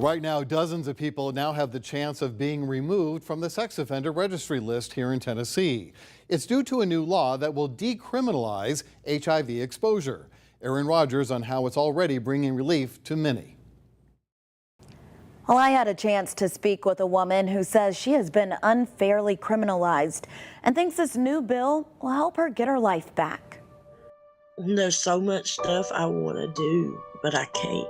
Right now, dozens of people now have the chance of being removed from the sex offender registry list here in Tennessee. It's due to a new law that will decriminalize HIV exposure. Aaron Rodgers on how it's already bringing relief to many. Well, I had a chance to speak with a woman who says she has been unfairly criminalized and thinks this new bill will help her get her life back. There's so much stuff I want to do, but I can't.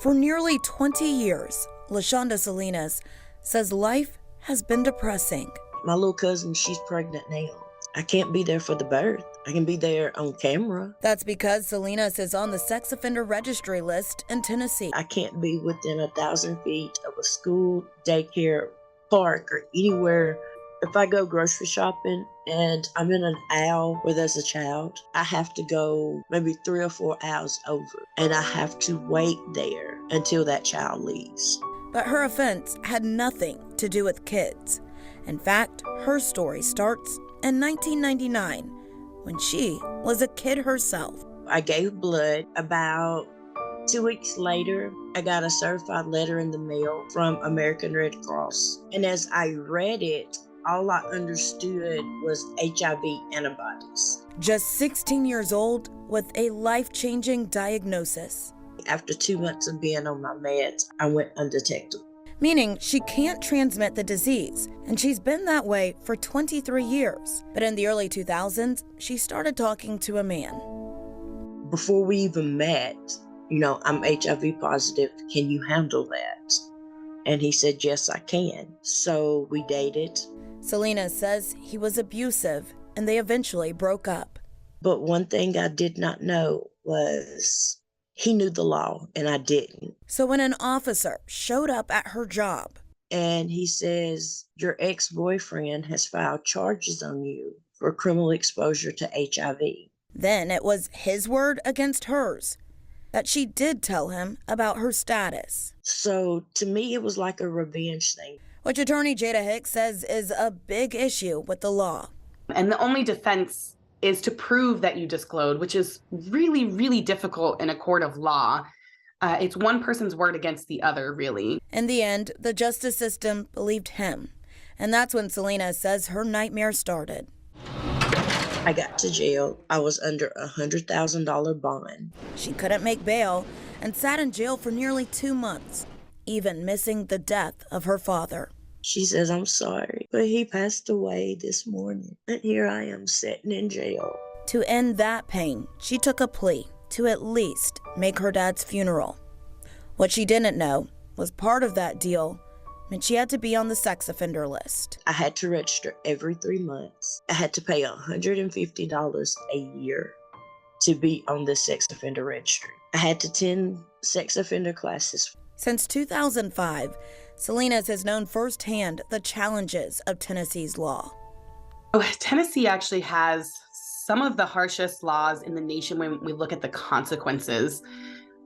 For nearly 20 years, LaShonda Salinas says life has been depressing. My little cousin, she's pregnant now. I can't be there for the birth. I can be there on camera. That's because Salinas is on the sex offender registry list in Tennessee. I can't be within 1,000 feet of a school, daycare, park, or anywhere. If I go grocery shopping and I'm in an aisle where there's a child, I have to go maybe 3 or 4 aisles over, and I have to wait there until that child leaves. But her offense had nothing to do with kids. In fact, her story starts in 1999 when she was a kid herself. I gave blood. About 2 weeks later, I got a certified letter in the mail from American Red Cross. And as I read it, all I understood was HIV antibodies. Just 16 years old with a life-changing diagnosis. After 2 months of being on my meds, I went undetectable. Meaning she can't transmit the disease, and she's been that way for 23 years. But in the early 2000s, she started talking to a man. Before we even met, I'm HIV positive. Can you handle that? And he said, yes, I can. So we dated. Selena says he was abusive, and they eventually broke up. But one thing I did not know was he knew the law, and I didn't. So when an officer showed up at her job, and he says, your ex-boyfriend has filed charges on you for criminal exposure to HIV. Then it was his word against hers that she did tell him about her status. So to me, it was like a revenge thing. Which attorney Jada Hicks says is a big issue with the law. And the only defense is to prove that you disclosed, which is really, really difficult in a court of law. It's one person's word against the other, really. In the end, the justice system believed him. And that's when Selena says her nightmare started. I got to jail. I was under $100,000 bond. She couldn't make bail and sat in jail for nearly 2 months, even missing the death of her father. She says, I'm sorry, but he passed away this morning. And here I am sitting in jail. To end that pain, she took a plea to at least make her dad's funeral. What she didn't know was part of that deal meant she had to be on the sex offender list. I had to register every 3 months. I had to pay $150 a year to be on the sex offender registry. I had to attend sex offender classes. Since 2005, Salinas has known firsthand the challenges of Tennessee's law. Tennessee actually has some of the harshest laws in the nation when we look at the consequences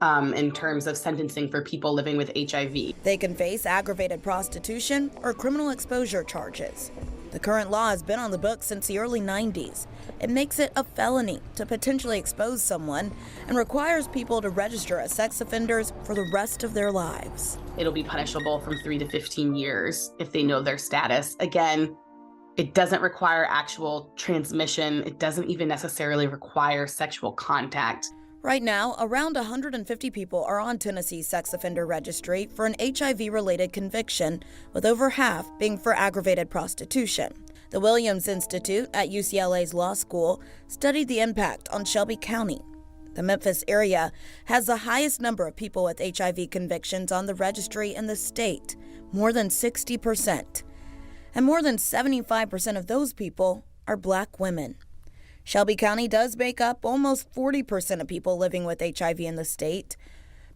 in terms of sentencing for people living with HIV. They can face aggravated prostitution or criminal exposure charges. The current law has been on the books since the early 90s. It makes it a felony to potentially expose someone and requires people to register as sex offenders for the rest of their lives. It'll be punishable from 3 to 15 years if they know their status. Again, it doesn't require actual transmission. It doesn't even necessarily require sexual contact. Right now, around 150 people are on Tennessee's sex offender registry for an HIV-related conviction, with over half being for aggravated prostitution. The Williams Institute at UCLA's law school studied the impact on Shelby County. The Memphis area has the highest number of people with HIV convictions on the registry in the state, more than 60%. And more than 75% of those people are Black women. Shelby County does make up almost 40% of people living with HIV in the state,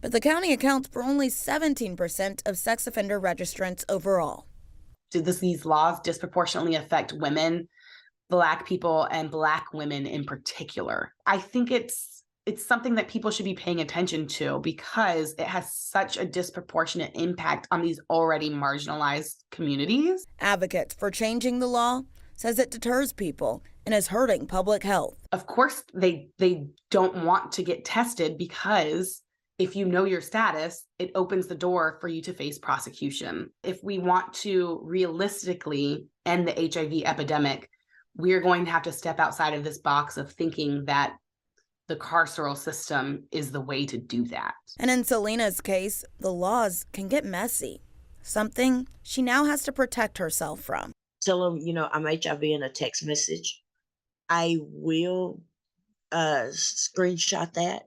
but the county accounts for only 17% of sex offender registrants overall. These laws disproportionately affect women, Black people, and Black women in particular. I think it's something that people should be paying attention to because it has such a disproportionate impact on these already marginalized communities. Advocates for changing the law says it deters people and is hurting public health. Of course, they don't want to get tested because If you know your status, it opens the door for you to face prosecution. If we want to realistically end the HIV epidemic, we're going to have to step outside of this box of thinking that the carceral system is the way to do that. And in Selena's case, the laws can get messy, something she now has to protect herself from. Tell them, I'm HIV in a text message. I will screenshot that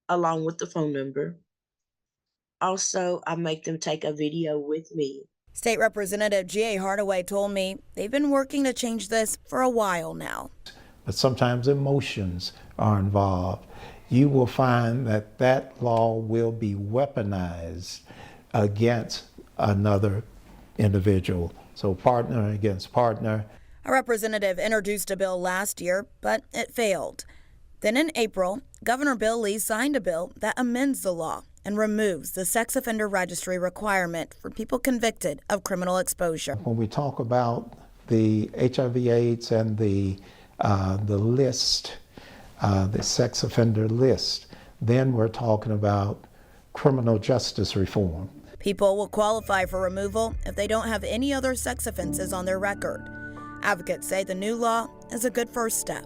along with the phone number. Also, I make them take a video with me. State Representative G.A. Hardaway told me they've been working to change this for a while now. But sometimes emotions are involved. You will find that that law will be weaponized against another individual. So partner against partner. A representative introduced a bill last year, but it failed. Then in April, Governor Bill Lee signed a bill that amends the law and removes the sex offender registry requirement for people convicted of criminal exposure. When we talk about the HIV/AIDS and the list, the sex offender list, then we're talking about criminal justice reform. People will qualify for removal if they don't have any other sex offenses on their record. Advocates say the new law is a good first step.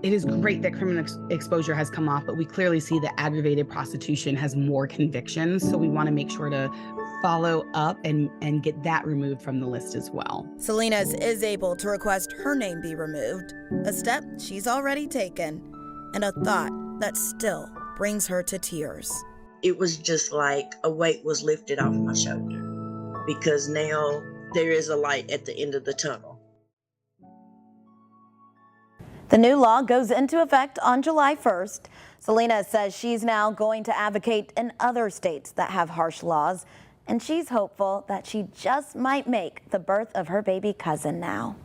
It is great that criminal exposure has come off, but we clearly see that aggravated prostitution has more convictions. So we want to make sure to follow up and get that removed from the list as well. Selena's is able to request her name be removed, a step she's already taken, and a thought that still brings her to tears. It was just like a weight was lifted off my shoulder because now there is a light at the end of the tunnel. The new law goes into effect on July 1st. Selena says she's now going to advocate in other states that have harsh laws, and she's hopeful that she just might make the birth of her baby cousin now.